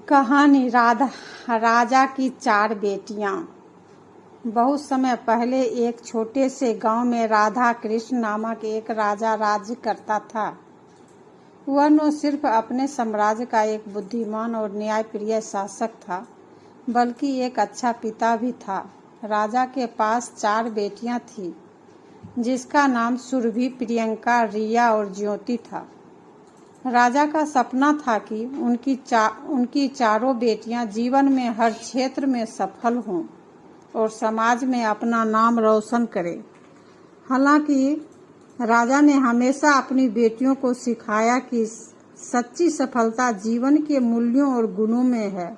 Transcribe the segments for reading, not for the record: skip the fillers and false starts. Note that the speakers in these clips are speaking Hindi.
कहानी राजा की चार बेटियां। बहुत समय पहले एक छोटे से गांव में राधा कृष्ण नामक एक राजा राज्य करता था। वह न सिर्फ अपने साम्राज्य का एक बुद्धिमान और न्यायप्रिय शासक था, बल्कि एक अच्छा पिता भी था। राजा के पास चार बेटियां थीं, जिसका नाम सुरभि, प्रियंका, रिया और ज्योति था। राजा का सपना था कि उनकी चारों बेटियां जीवन में हर क्षेत्र में सफल हों और समाज में अपना नाम रोशन करें। हालांकि राजा ने हमेशा अपनी बेटियों को सिखाया कि सच्ची सफलता जीवन के मूल्यों और गुणों में है,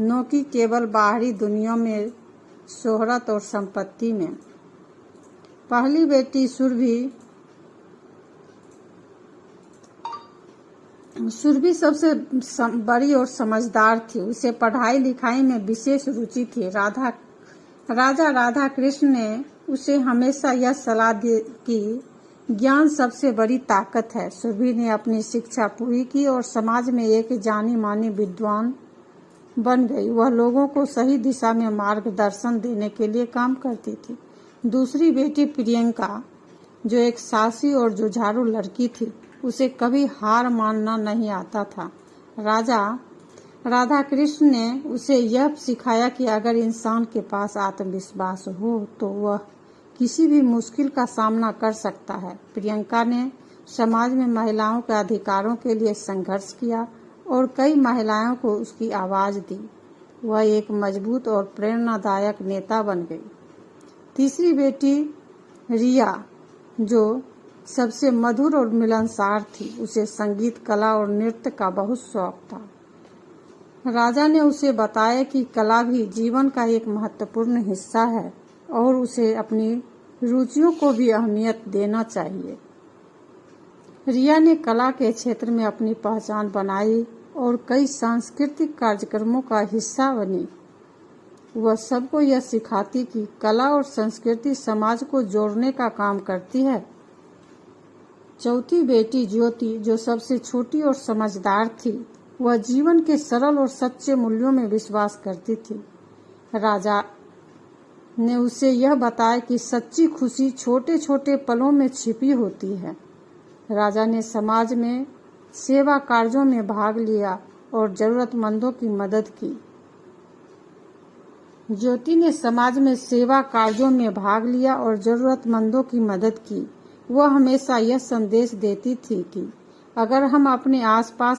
न कि केवल बाहरी दुनिया में शोहरत और संपत्ति में। पहली बेटी सुरभि सबसे बड़ी और समझदार थी। उसे पढ़ाई लिखाई में विशेष रुचि थी। राजा राधा कृष्ण ने उसे हमेशा यह सलाह दी कि ज्ञान सबसे बड़ी ताकत है। सुरभि ने अपनी शिक्षा पूरी की और समाज में एक जानी मानी विद्वान बन गई। वह लोगों को सही दिशा में मार्गदर्शन देने के लिए काम करती थी। दूसरी बेटी प्रियंका, जो एक साहसी और जुझारू लड़की थी, उसे कभी हार मानना नहीं आता था। राधा कृष्ण ने उसे यह सिखाया कि अगर इंसान के पास आत्मविश्वास हो तो वह किसी भी मुश्किल का सामना कर सकता है। प्रियंका ने समाज में महिलाओं के अधिकारों के लिए संघर्ष किया और कई महिलाओं को उसकी आवाज दी। वह एक मजबूत और प्रेरणादायक नेता बन गई। तीसरी बेटी रिया, जो सबसे मधुर और मिलनसार थी, उसे संगीत, कला और नृत्य का बहुत शौक था। राजा ने उसे बताया कि कला भी जीवन का एक महत्वपूर्ण हिस्सा है और उसे अपनी रुचियों को भी अहमियत देना चाहिए। रिया ने कला के क्षेत्र में अपनी पहचान बनाई और कई सांस्कृतिक कार्यक्रमों का हिस्सा बनी। वह सबको यह सिखाती कि कला और संस्कृति समाज को जोड़ने का काम करती है। चौथी बेटी ज्योति, जो सबसे छोटी और समझदार थी, वह जीवन के सरल और सच्चे मूल्यों में विश्वास करती थी। राजा ने उसे यह बताया कि सच्ची खुशी छोटे छोटे पलों में छिपी होती है। राजा ने समाज में सेवा कार्यों में भाग लिया और जरूरतमंदों की मदद की। ज्योति ने समाज में सेवा कार्यों में भाग लिया और जरूरतमंदों की मदद की। वह हमेशा यह संदेश देती थी कि अगर हम अपने आसपास